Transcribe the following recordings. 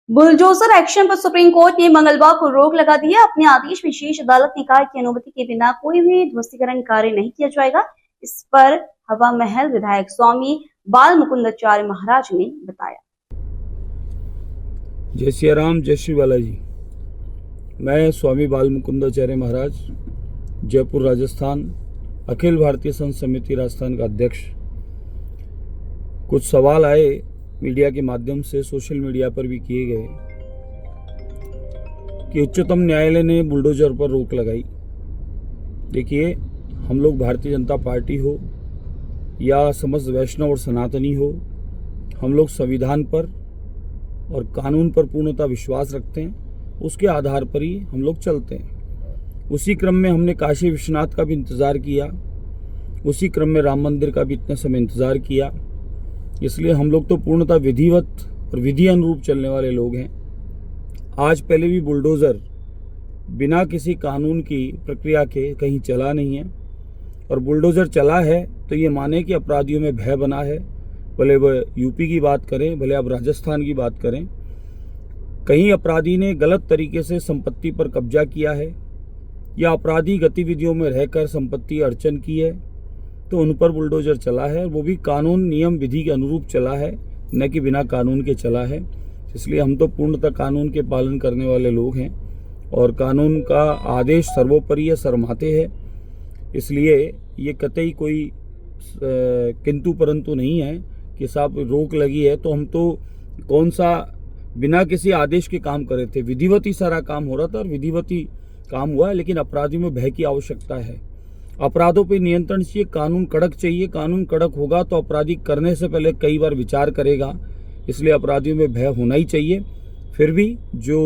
Bulldozer action पर supreme court ने मंगलवार को रोक लगा दी है। अपने आदेश में शीर्ष अदालत ने कहा कि अनुमति के बिना कोई भी ध्वस्तीकरण कार्य नहीं किया जाएगा। इस पर हवा महल विधायक स्वामी बाल मुकुंदाचार्य महाराज ने बताया। जय श्री राम, जय श्री बालाजी। मैं स्वामी बाल मुकुंदाचार्य महाराज, जयपुर राजस्थान, अखिल भारतीय संत समिति राजस्थान का अध्यक्ष। कुछ सवाल आए मीडिया के माध्यम से, सोशल मीडिया पर भी किए गए कि उच्चतम न्यायालय ने बुलडोजर पर रोक लगाई। देखिए, हम लोग भारतीय जनता पार्टी हो या समस्त वैष्णव और सनातनी हो, हम लोग संविधान पर और कानून पर पूर्णतः विश्वास रखते हैं। उसके आधार पर ही हम लोग चलते हैं। उसी क्रम में हमने काशी विश्वनाथ का भी इंतज़ार किया, उसी क्रम में राम मंदिर का भी इतने समय इंतज़ार किया। इसलिए हम लोग तो पूर्णतः विधिवत और विधि अनुरूप चलने वाले लोग हैं। आज पहले भी बुलडोज़र बिना किसी कानून की प्रक्रिया के कहीं चला नहीं है, और बुलडोज़र चला है तो ये माने कि अपराधियों में भय बना है। भले वह यूपी की बात करें, भले आप राजस्थान की बात करें, कहीं अपराधी ने गलत तरीके से संपत्ति पर कब्जा किया है या अपराधी गतिविधियों में रहकर संपत्ति अर्चन की है, तो उन पर बुलडोजर चला है। वो भी कानून नियम विधि के अनुरूप चला है, न कि बिना कानून के चला है। इसलिए हम तो पूर्णतः कानून के पालन करने वाले लोग हैं, और कानून का आदेश सर्वोपरि है, सर्वमाते है। इसलिए ये कतई कोई किंतु परंतु नहीं है कि साहब रोक लगी है तो हम तो कौन सा बिना किसी आदेश के काम कर रहे थे। विधिवत ही सारा काम हो रहा था और विधिवत ही काम हुआ है। लेकिन अपराधियों में भय की आवश्यकता है। अपराधों पर नियंत्रण चाहिए, कानून कड़क चाहिए। कानून कड़क होगा तो अपराधी करने से पहले कई बार विचार करेगा। इसलिए अपराधियों में भय होना ही चाहिए। फिर भी जो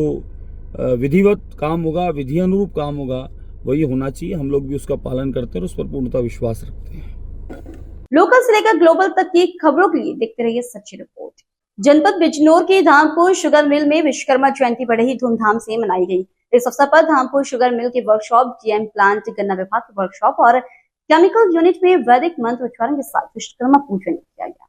विधिवत काम होगा, विधि अनुरूप काम होगा, वही होना चाहिए। हम लोग भी उसका पालन करते हैं और उस पर पूर्णतः विश्वास रखते हैं। लोकल से लेकर ग्लोबल तक की खबरों के लिए देखते रहिए सच्ची रिपोर्ट। जनपद बिजनौर के धामपुर शुगर मिल में विश्वकर्मा जयंती बड़े ही धूमधाम से मनाई गई। इस अवसर पर धामपुर शुगर मिल के वर्कशॉप, जीएम प्लांट, गन्ना विभाग के वर्कशॉप और केमिकल यूनिट में वैदिक मंत्र उच्चारण के साथ विश्वकर्मा पूजन किया गया।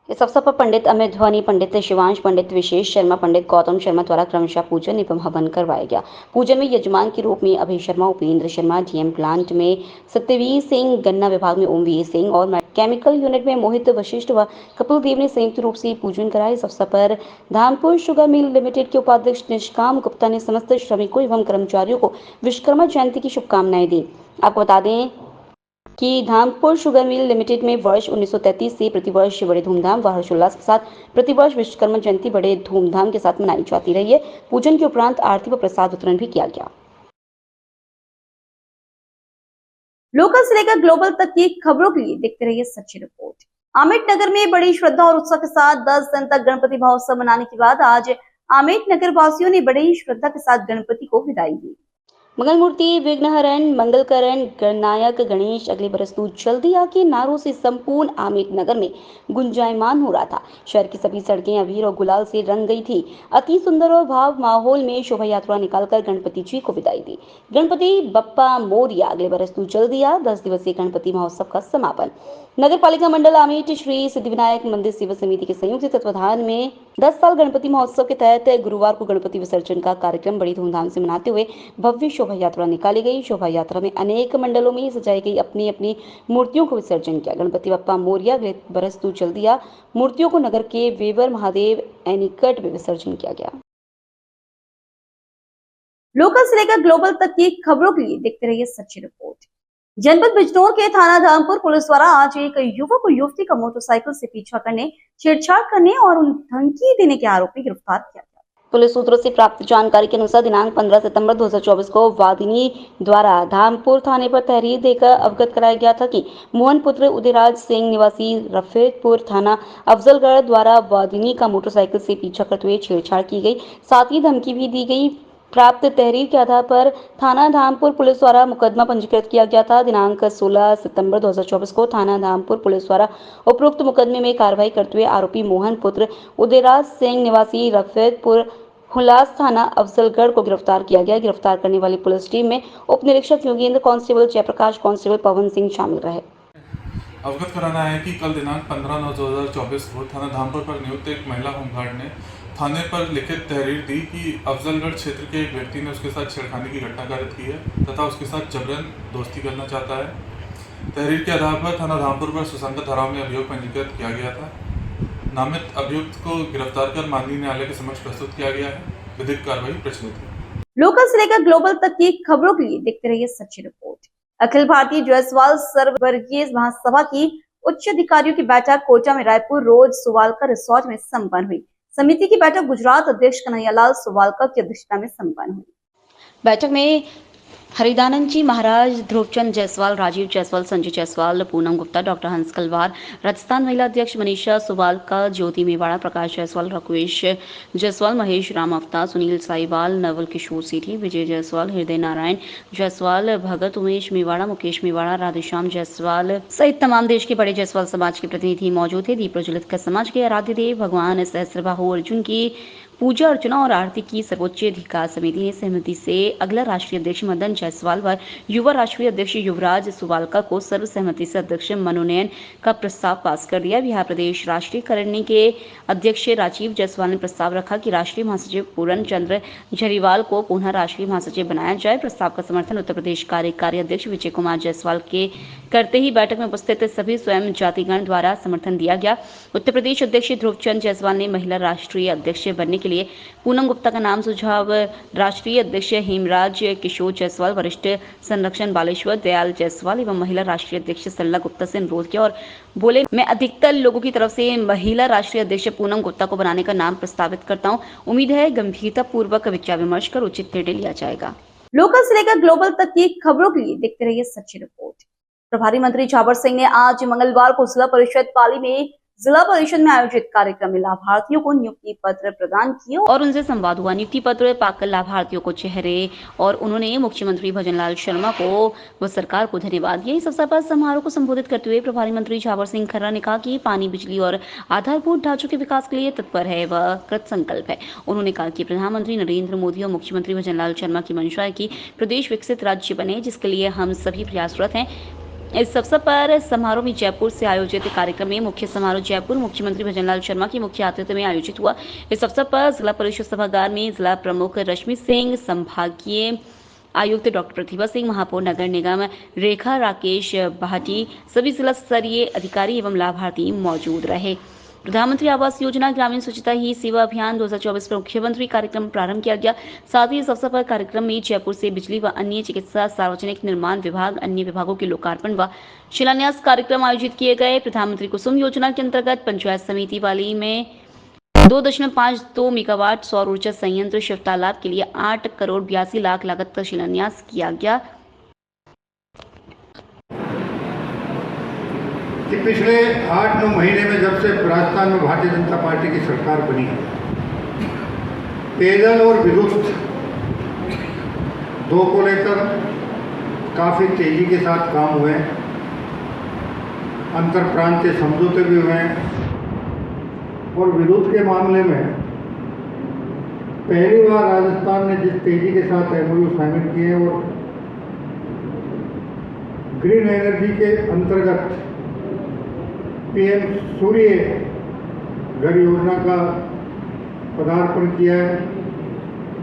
इस अवसर पर पंडित अमित ध्वनि, पंडित शिवांश, पंडित विशेष शर्मा, पंडित गौतम शर्मा द्वारा क्रमशः पूजन एवं हवन करवाया गया। पूजन में यजमान के रूप में अभय शर्मा, उपेंद्र शर्मा, जीएम प्लांट में सत्यवीर सिंह, गन्ना विभाग में ओमवीर सिंह और केमिकल यूनिट में मोहित वशिष्ठ व कपिल देव ने संयुक्त रूप से पूजन कराया। इस अवसर पर धामपुर शुगर मिल लिमिटेड के उपाध्यक्ष निष्काम गुप्ता ने समस्त श्रमिकों एवं कर्मचारियों को विश्वकर्मा जयंती की शुभकामनाएं दी। आपको बता दें कि धामपुर शुगर मिल लिमिटेड में वर्ष 1933 से प्रतिवर्ष बड़े धूमधाम व हर्षोल्लास के साथ प्रतिवर्ष विश्वकर्मा जयंती बड़े धूमधाम के साथ मनाई जाती रही है। पूजन के उपरांत आरती व प्रसाद वितरण भी किया गया। लोकल से लेकर ग्लोबल तक की खबरों के लिए देखते रहिए सच्ची रिपोर्ट। आमेट नगर में बड़ी श्रद्धा और उत्साह के साथ 10 दिन तक गणपति महोत्सव मनाने के बाद आज आमेट नगर वासियों ने बड़ी ही श्रद्धा के साथ गणपति को विदाई दी। मंगल मूर्ति, विघ्नहरण, मंगलकरण, गणनायक गणेश अगले बरस तू जल्दी आके नारों से संपूर्ण आमेट नगर में गुंजायमान हो रहा था। शहर की सभी सड़कें अबीर और गुलाल से रंग गई थी। अति सुंदर और भाव माहौल में शोभा यात्रा निकालकर गणपति जी को विदाई दी। गणपति बप्पा मोरिया अगले बरस तू जल्दी आ 10 दिवसीय गणपति महोत्सव का समापन नगर पालिका मंडल आमेट श्री सिद्धिविनायक मंदिर सेवा समिति के संयुक्त तत्वाधान में 10 साल गणपति महोत्सव के तहत गुरुवार को गणपति विसर्जन का कार्यक्रम बड़ी धूमधाम से मनाते हुए भव्य शोभा यात्रा निकाली गई। शोभा यात्रा में अनेक मंडलों में सजाई गई अपनी अपनी मूर्तियों को विसर्जन किया। गणपति बप्पा मोरिया अगले बरस तू जल्दी आ मूर्तियों को नगर के वेवर महादेव एनीकट में विसर्जन किया गया। लोकल से लेकर ग्लोबल तक की खबरों के लिए देखते रहिए सच्ची रिपोर्ट। जनपद बिजनौर के थाना धामपुर पुलिस द्वारा आज एक युवक और युवती का मोटरसाइकिल से पीछा करने, छेड़छाड़ करने और उन्हें धमकी देने के आरोप में गिरफ्तार किया गया। पुलिस सूत्रों से प्राप्त जानकारी के अनुसार दिनांक 15 सितंबर 2024 को वादिनी द्वारा धामपुर थाने पर तहरीर देकर अवगत कराया गया था कि मोहन पुत्र उदयराज सिंह निवासी रफीकपुर थाना अफजलगढ़ द्वारा वादिनी का मोटरसाइकिल से पीछा करते हुए छेड़छाड़ की गई, साथ ही धमकी भी दी गई। प्राप्त तहरीर के आधार पर थाना धामपुर पुलिस द्वारा मुकदमा पंजीकृत किया गया था। दिनांक 16 सितंबर 2024 को थाना धामपुर पुलिस द्वारा उपरोक्त मुकदमे में कार्रवाई करते हुए आरोपी मोहन पुत्र उदयराज सिंह निवासी रफीकपुर हुलास थाना अफजलगढ़ को गिरफ्तार किया गया। गिरफ्तार करने वाली पुलिस टीम में उप निरीक्षक योगेंद्र, कांस्टेबल जयप्रकाश, कांस्टेबल पवन सिंह शामिल रहे। अवगत कराना है कि कल दिनांक 15/9/2024 को थाना धामपुर पर नियुक्त एक महिला होमगार्ड ने थाने पर लिखित तहरीर दी कि अफजलगढ़ क्षेत्र के एक व्यक्ति ने उसके साथ छेड़खानी की घटना कारित की है तथा उसके साथ जबरन दोस्ती करना चाहता है। तहरीर के आधार पर थाना धामपुर पर सुसंगत धाराओं में अभियोग पंजीकृत किया गया था। नामित अभियुक्त को गिरफ्तार कर माननीय न्यायालय के समक्ष प्रस्तुत किया गया है। विधिक कार्रवाई प्रचलित है। लोकल से लेकर ग्लोबल तक की खबरों के लिए देखते रहिए सच्ची रिपोर्ट। अखिल भारतीय जायसवाल सर्ववर्गीय महासभा की उच्च अधिकारियों की बैठक कोटा में रायपुर रोड सुवालकर रिसोर्ट में संपन्न हुई। समिति की बैठक गुजरात अध्यक्ष कन्हैयालाल सुवालकर की अध्यक्षता में संपन्न हुई। बैठक में हरिदानंद जी महाराज, ध्रुवचंद जायसवाल, राजीव जायसवाल, संजय जायसवाल, पूनम गुप्ता, डॉक्टर हंस कलवार, राजस्थान महिला अध्यक्ष मनीषा सुवालकर, ज्योति मेवाड़ा, प्रकाश जायसवाल, राकेश जायसवाल, महेश राम अवता, सुनील साईवाल, नवल किशोर सेठी, विजय जायसवाल, हृदय नारायण जायसवाल, भगत उमेश मेवाड़ा, मुकेश मेवाड़ा, राधेश्याम जायसवाल सहित तमाम देश के बड़े जायसवाल समाज के प्रतिनिधि मौजूद थे। दीप प्रज्वलित कर समाज के आराध्य देव भगवान सहस्त्रबाहु अर्जुन की पूजा अर्चना और आरती की सर्वोच्च अधिकार समिति ने सहमति से अगला राष्ट्रीय अध्यक्ष मदन जायसवाल व युवा राष्ट्रीय अध्यक्ष युवराज सुवालकर को सर्वसहमति से अध्यक्ष मनोनयन का प्रस्ताव पास कर दिया। बिहार प्रदेश राष्ट्रीय करणी के अध्यक्ष राजीव जायसवाल ने प्रस्ताव रखा कि राष्ट्रीय महासचिव पूरन चंद्र झरीवाल को पुनः राष्ट्रीय महासचिव बनाया जाए। प्रस्ताव का समर्थन उत्तर प्रदेश कार्यकारी अध्यक्ष विजय कुमार जायसवाल के करते ही बैठक में उपस्थित सभी स्वयं जातिगण द्वारा समर्थन दिया गया। उत्तर प्रदेश अध्यक्ष ध्रुवचंद जायसवाल ने महिला राष्ट्रीय अध्यक्ष बनने के लिए पूनम गुप्ता का नाम सुझाव। राष्ट्रीय अध्यक्ष हेमराज किशोर जायसवाल, वरिष्ठ संरक्षण बालेश्वर दयाल जायसवाल एवं महिला राष्ट्रीय अध्यक्ष सरला गुप्ता से अनुरोध किया और बोले, मैं अधिकतर लोगों की तरफ से महिला राष्ट्रीय अध्यक्ष पूनम गुप्ता को बनाने का नाम प्रस्तावित करता हूं। उम्मीद है गंभीरता पूर्वक विचार विमर्श कर उचित निर्णय लिया जाएगा। लोकल से लेकर ग्लोबल तक की खबरों के लिए देखते रहिए सच्ची रिपोर्ट। प्रभारी मंत्री झाबर सिंह ने आज मंगलवार को जिला परिषद पाली में जिला परिषद में आयोजित कार्यक्रम में लाभार्थियों को नियुक्ति पत्र प्रदान किए और उनसे संवाद हुआ। नियुक्ति पत्र पाकर लाभार्थियों को चेहरे और उन्होंने मुख्यमंत्री भजनलाल शर्मा को व सरकार को धन्यवाद दिया। इस अवसर पर समारोह को संबोधित करते हुए प्रभारी मंत्री झाबर सिंह खर्रा ने कहा कि पानी, बिजली और आधारभूत ढांचों के विकास के लिए तत्पर है व कृत संकल्प है। उन्होंने कहा कि प्रधानमंत्री नरेंद्र मोदी और मुख्यमंत्री भजनलाल शर्मा की मंशा है कि प्रदेश विकसित राज्य बने, जिसके लिए हम सभी प्रयासरत हैं। इस अवसर पर समारोह में जयपुर से आयोजित कार्यक्रम में मुख्य समारोह जयपुर मुख्यमंत्री भजनलाल शर्मा की मुख्य आतिथ्य में आयोजित हुआ। इस अवसर पर जिला परिषद सभागार में जिला प्रमुख रश्मि सिंह, संभागीय आयुक्त डॉक्टर प्रतिभा सिंह, महापौर नगर निगम रेखा राकेश भाटी, सभी जिला स्तरीय अधिकारी एवं लाभार्थी मौजूद रहे। प्रधानमंत्री आवास योजना ग्रामीण स्वच्छता ही सेवा अभियान 2024 पर मुख्यमंत्री कार्यक्रम प्रारंभ किया गया। साथ ही इस अवसर पर कार्यक्रम में जयपुर से बिजली व अन्य चिकित्सा, सार्वजनिक निर्माण विभाग, अन्य विभागों के लोकार्पण व शिलान्यास कार्यक्रम आयोजित किए गए। प्रधानमंत्री कुसुम योजना के अंतर्गत पंचायत समिति वाली में 2.52 मेगावाट सौर ऊर्जा संयंत्र शिव तालाब के लिए 8 करोड़ 82 लाख लागत का शिलान्यास किया गया। कि पिछले 8-9 महीने में जब से राजस्थान में भारतीय जनता पार्टी की सरकार बनी, पेयजल और विद्युत दो को लेकर काफ़ी तेजी के साथ काम हुए, अंतर प्रांतीय समझौते भी हुए और विद्युत के मामले में पहली बार राजस्थान ने जिस तेजी के साथ एमओयू शामिल किए और ग्रीन एनर्जी के अंतर्गत पीएम सूर्य घर योजना का पदार्पण किया है,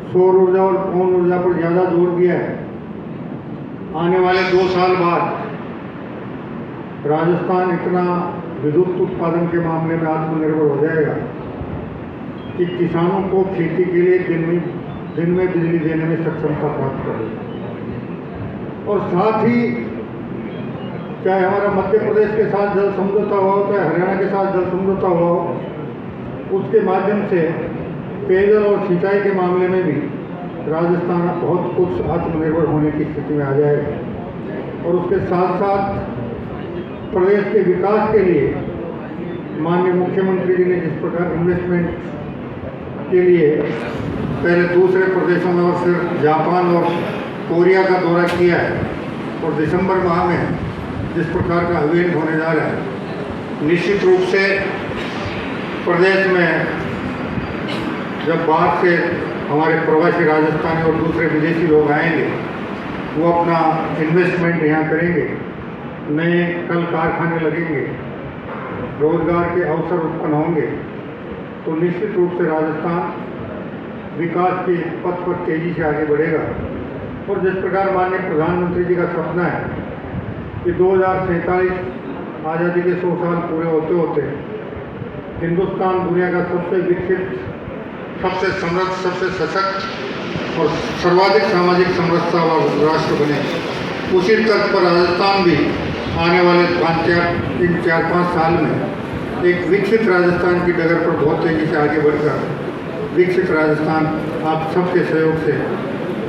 सौर ऊर्जा और पवन ऊर्जा पर ज़्यादा जोर दिया है। आने वाले 2 साल बाद राजस्थान इतना विद्युत उत्पादन के मामले में आत्मनिर्भर हो जाएगा कि किसानों को खेती के लिए दिन में बिजली देने में सक्षमता प्राप्त करेगा। और साथ ही चाहे हमारा मध्य प्रदेश के साथ जल समझौता हुआ हो, चाहे हरियाणा के साथ जल समझौता हुआ हो, उसके माध्यम से पेयजल और सिंचाई के मामले में भी राजस्थान बहुत कुछ आत्मनिर्भर होने की स्थिति में आ जाएगा। और उसके साथ साथ प्रदेश के विकास के लिए माननीय मुख्यमंत्री जी ने जिस प्रकार इन्वेस्टमेंट के लिए पहले दूसरे प्रदेशों में और फिर जापान और कोरिया का दौरा किया है और दिसंबर माह में जिस प्रकार का इवेंट होने जा रहा है, निश्चित रूप से प्रदेश में जब बाहर से हमारे प्रवासी राजस्थानी और दूसरे विदेशी लोग आएंगे, वो अपना इन्वेस्टमेंट यहाँ करेंगे, नए कल कारखाने लगेंगे, रोजगार के अवसर उत्पन्न होंगे तो निश्चित रूप से राजस्थान विकास के पथ पर तेजी से आगे बढ़ेगा। और जिस प्रकार माननीय प्रधानमंत्री जी का सपना है कि 2047 आज़ादी के 100 साल पूरे होते होते हिंदुस्तान दुनिया का सबसे विकसित, सबसे समृद्ध, सबसे सशक्त और सर्वाधिक सामाजिक समरसता वाला राष्ट्र बने, उसी तर्क पर राजस्थान भी आने वाले 4-5 साल में एक विकसित राजस्थान की डगर पर बहुत तेजी से आगे बढ़कर विकसित राजस्थान आप सबके सहयोग से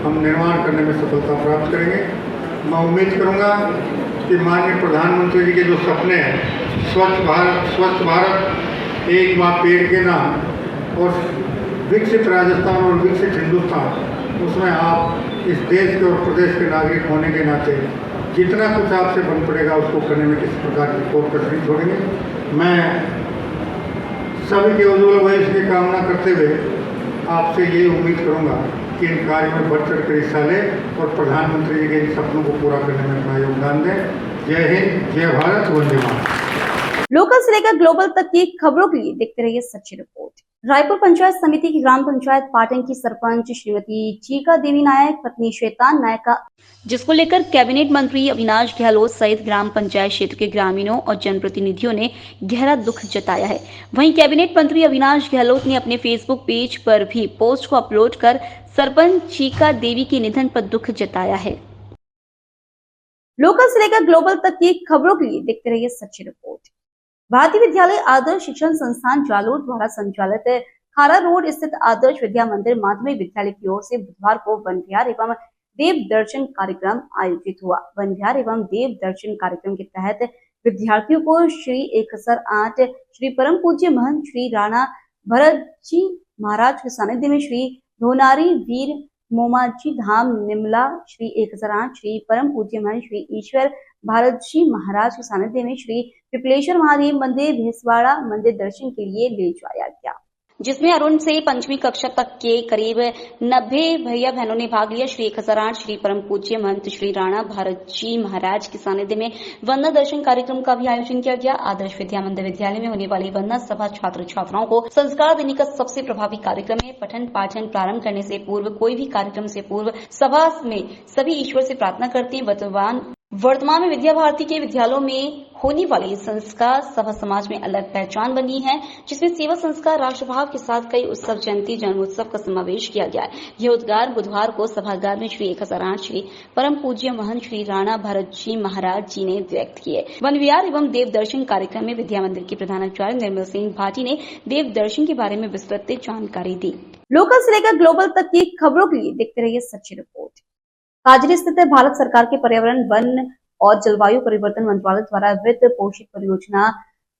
हम निर्माण करने में सफलता प्राप्त करेंगे। मैं उम्मीद करूंगा कि माननीय प्रधानमंत्री जी के जो सपने हैं, स्वच्छ भारत, एक माँ पेड़ के नाम और विकसित राजस्थान और विकसित हिंदुस्तान, उसमें आप इस देश के और प्रदेश के नागरिक होने के नाते जितना कुछ आपसे बन पड़ेगा उसको करने में किसी प्रकार की कोई कसर नहीं छोड़ेंगे। मैं सभी के उज्ज्वल भविष्य की कामना करते हुए आपसे ये उम्मीद करूंगा कि इन कार्यों में बढ़ चढ़ कर हिस्सा लें और प्रधानमंत्री जी के इन सपनों को पूरा करने में अपना योगदान दें। जय हिंद, जय भारत, वंदे मातरम। लोकल से लेकर ग्लोबल तक की खबरों के लिए देखते रहिए सच्ची रिपोर्ट। रायपुर पंचायत समिति की ग्राम पंचायत पाटन की सरपंच श्रीमती चीका देवी नायक पत्नी श्वेतान नायक का, जिसको लेकर कैबिनेट मंत्री अविनाश गहलोत सहित ग्राम पंचायत क्षेत्र के ग्रामीणों और जनप्रतिनिधियों ने गहरा दुख जताया है। वहीं कैबिनेट मंत्री अविनाश गहलोत ने अपने फेसबुक पेज पर भी पोस्ट को अपलोड कर सरपंच चीका देवी के निधन पर दुख जताया है। लोकल से लेकर ग्लोबल तक की खबरों के लिए देखते रहिए सच्ची रिपोर्ट। भारतीय विद्यालय आदर्श शिक्षण संस्थान जालोर द्वारा संचालित खारा रोड स्थित आदर्श विद्या मंदिर माध्यमिक विद्यालय की ओर से बुधवार को वन विहार एवं देव दर्शन कार्यक्रम आयोजित हुआ। वन विहार एवं देव दर्शन कार्यक्रम के तहत विद्यार्थियों को श्री 1008 श्री परम पूज्य महंत श्री राणा भरत जी महाराज के सानिध्य में श्री धोनारी वीर मोमाजी धाम निमला श्री 1008 श्री परम पूज्य महंत श्री ईश्वर भारत जी महाराज के सानिध्य में श्री पिपलेश्वर महादेव मंदिर भेसवाड़ा मंदिर दर्शन के लिए ले जाया गया, जिसमें अरुण से 5वीं कक्षा तक के करीब 90 भैया बहनों ने भाग लिया। श्री 1008 श्री परम पूज्य महंत श्री राणा भारत जी महाराज के सानिध्य में वंदना दर्शन कार्यक्रम का भी आयोजन किया गया। आदर्श विद्या मंदिर विद्यालय में होने वाली वंदना सभा छात्र छात्राओं को संस्कार देने का सबसे प्रभावी कार्यक्रम है। पठन पाठन प्रारंभ करने से पूर्व, कोई भी कार्यक्रम से पूर्व सभा में सभी ईश्वर से प्रार्थना करते हैं। वर्तमान में विद्या भारती के विद्यालयों में होने वाली संस्कार सभा समाज में अलग पहचान बनी है, जिसमें सेवा संस्कार राष्ट्रभाव के साथ कई उत्सव, जयंती, जन्मोत्सव का समावेश किया गया है। यह उद्गार बुधवार को सभागार में श्री 1008 श्री परम पूज्य महंत श्री राणा भरत जी महाराज जी ने व्यक्त किए। वन विहार एवं देव दर्शन कार्यक्रम में विद्या मंदिर के प्रधानाचार्य निर्मल सिंह भाटी ने देव दर्शन के बारे में विस्तृत जानकारी दी। लोकल से लेकर ग्लोबल तक की खबरों के लिए देखते रहिए सच्ची रिपोर्ट। काजरी स्थित भारत सरकार के पर्यावरण, वन और जलवायु परिवर्तन मंत्रालय द्वारा वित्त पोषित परियोजना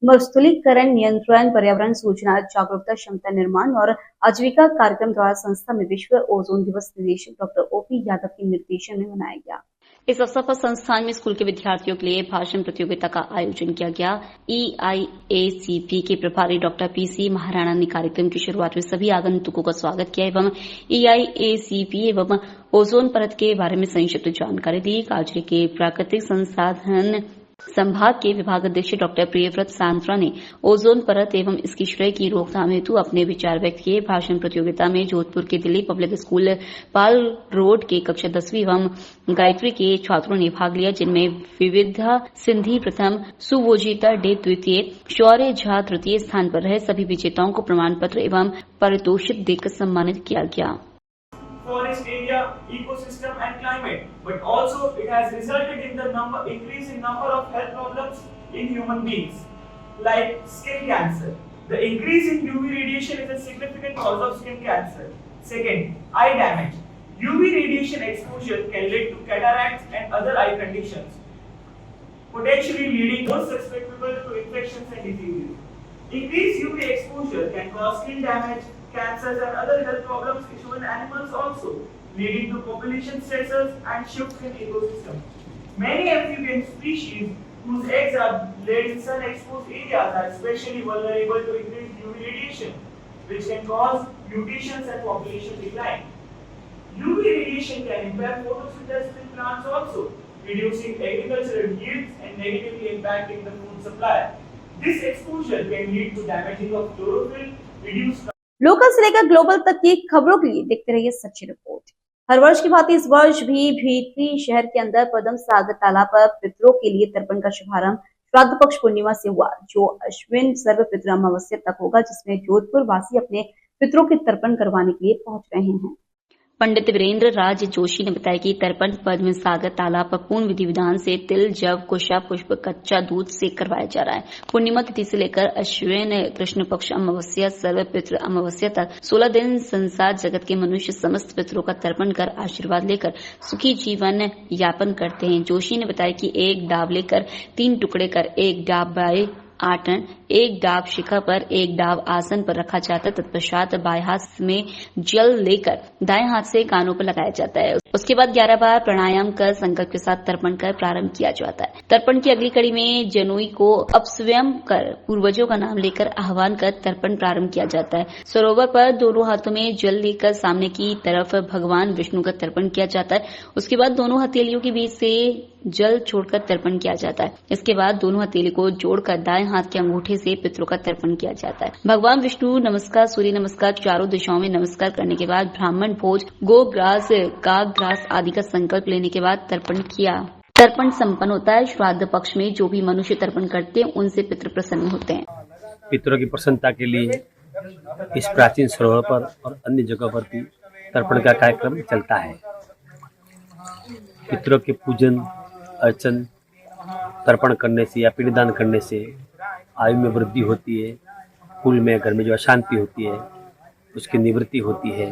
मरुस्थलीकरण नियंत्रण, पर्यावरण सूचना जागरूकता, क्षमता निर्माण और आजीविका कार्यक्रम द्वारा संस्था में विश्व ओजोन दिवस निदेशक डॉक्टर ओपी यादव के निर्देशन में मनाया गया। इस अवसर पर संस्थान में स्कूल के विद्यार्थियों के लिए भाषण प्रतियोगिता का आयोजन किया गया। EIACP के प्रभारी डॉक्टर PC महाराणा ने कार्यक्रम की शुरुआत में सभी आगंतुकों का स्वागत किया एवं EIACP एवं ओजोन परत के बारे में संक्षिप्त जानकारी दी। काजरी के प्राकृतिक संसाधन संभाग के विभागाध्यक्ष डॉक्टर प्रियव्रत सांत्रा ने ओजोन परत एवं इसकी श्रेय की रोकथाम हेतु अपने विचार व्यक्त किए। भाषण प्रतियोगिता में जोधपुर के दिल्ली पब्लिक स्कूल पाल रोड के कक्षा 10वीं एवं गायत्री के छात्रों ने भाग लिया, जिनमें विविधा सिंधी प्रथम, सुवोजिता डे द्वितीय, शौर्य झा तृतीय स्थान पर रहे। सभी विजेताओं को प्रमाण पत्र एवं पारितोषिक देकर सम्मानित किया गया। Forest area, ecosystem and climate, but also it has resulted in the increase in number of health problems in human beings, like skin cancer. The increase in UV radiation is a significant cause of skin cancer. Second, eye damage. UV radiation exposure can lead to cataracts and other eye conditions, potentially leading most susceptible to infections and diseases. Increased UV exposure can cause skin damage, cancers and other health problems in human animals also, leading to population stressors and shifts in ecosystem. Many amphibian species whose eggs are laid in sun-exposed areas are especially vulnerable to increased UV radiation, which can cause mutations and population decline. UV radiation can impair photosynthesis in plants also, reducing agricultural yields and negatively impacting the food supply. This exposure can lead to damaging of chlorophyll, reduce local से लेकर global तक की खबरों के लिए देखते रहिए सच्ची रिपोर्ट। हर वर्ष की भांति इस वर्ष भी भीतरी शहर के अंदर पद्म सागर तालाब पर पितरों के लिए तर्पण का शुभारंभ श्राद्ध पक्ष पूर्णिमा से हुआ, जो अश्विन सर्व पितृ अमावस्या तक होगा, जिसमें जोधपुर वासी अपने पितरों के तर्पण करवाने के लिए पहुंच रहे हैं। पंडित वीरेंद्र राज जोशी ने बताया कि तर्पण पद्म सागर तालाब पर पूर्ण विधि विधान से तिल, जव, कुशा, पुष्प, कच्चा दूध से करवाया जा रहा है। पूर्णिमा तिथि से लेकर अश्विन कृष्ण पक्ष अमावस्या सर्व पितृ अमावस्या तक 16 दिन संसार जगत के मनुष्य समस्त पितरों का तर्पण कर आशीर्वाद लेकर सुखी जीवन यापन करते हैं। जोशी ने बताया कि एक डाब लेकर 3 टुकड़े कर एक डाब बाएं आटन, एक डाब शिखा पर, एक डाब आसन पर रखा जाता है। तत्पश्चात बाएं हाथ में जल लेकर दाएं हाथ से कानों पर लगाया जाता है। उसके बाद 11 बार प्राणायाम कर संकल्प के साथ तर्पण कर प्रारंभ किया जाता है। तर्पण की अगली कड़ी में जनोई को अपस्वयं कर पूर्वजों का नाम लेकर आह्वान कर तर्पण प्रारंभ किया जाता है। सरोवर पर दोनों हाथों में जल लेकर सामने की तरफ भगवान विष्णु का तर्पण किया जाता है। उसके बाद दोनों हथेलियों के बीच से जल छोड़कर तर्पण किया जाता है। इसके बाद दोनों हथेली को जोड़कर दाएं हाथ के अंगूठे से पितरों का तर्पण किया जाता है। भगवान विष्णु नमस्कार, सूर्य नमस्कार, चारों दिशाओं में नमस्कार करने के बाद ब्राह्मण भोज, गोग्रास, काकग्रास आदि का संकल्प लेने के बाद तर्पण संपन्न होता है। श्राद्ध पक्ष में जो भी मनुष्य तर्पण करते हैं उनसे पितृ प्रसन्न होते हैं। पितरों की प्रसन्नता के लिए इस प्राचीन सरोवर पर और अन्य जगहों पर भी तर्पण का कार्यक्रम चलता है। पितरों के पूजन अर्चन तर्पण करने से या पिंडदान करने से आयु में वृद्धि होती है, कुल में घर में जो अशांति होती है उसकी निवृत्ति होती है,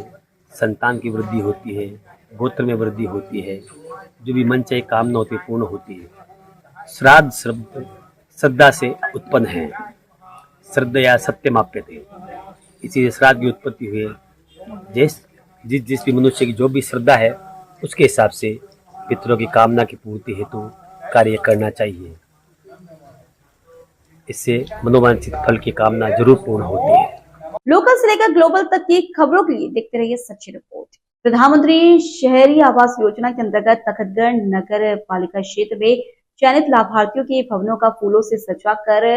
संतान की वृद्धि होती है, गोत्र में वृद्धि होती है, जो भी मन चाहे कामना होती है पूर्ण होती है। श्राद्ध शब्द श्रद्धा से उत्पन्न है, श्रद्धया सत्यम आप्यते, इसीलिए श्राद्ध की उत्पत्ति हुई है। जिस भी मनुष्य की जो भी श्रद्धा है उसके हिसाब से पितरों की कामना की पूर्ति हेतु कार्य करना चाहिए। इससे मनोवांछित फल की कामना जरूर पूर्ण होती है। लोकल से लेकर ग्लोबल तक की खबरों के लिए देखते रहिए सच्ची रिपोर्ट। प्रधानमंत्री शहरी आवास योजना के अंतर्गत तखतगढ़ नगर पालिका क्षेत्र में चयनित लाभार्थियों के भवनों का फूलों से सजाकर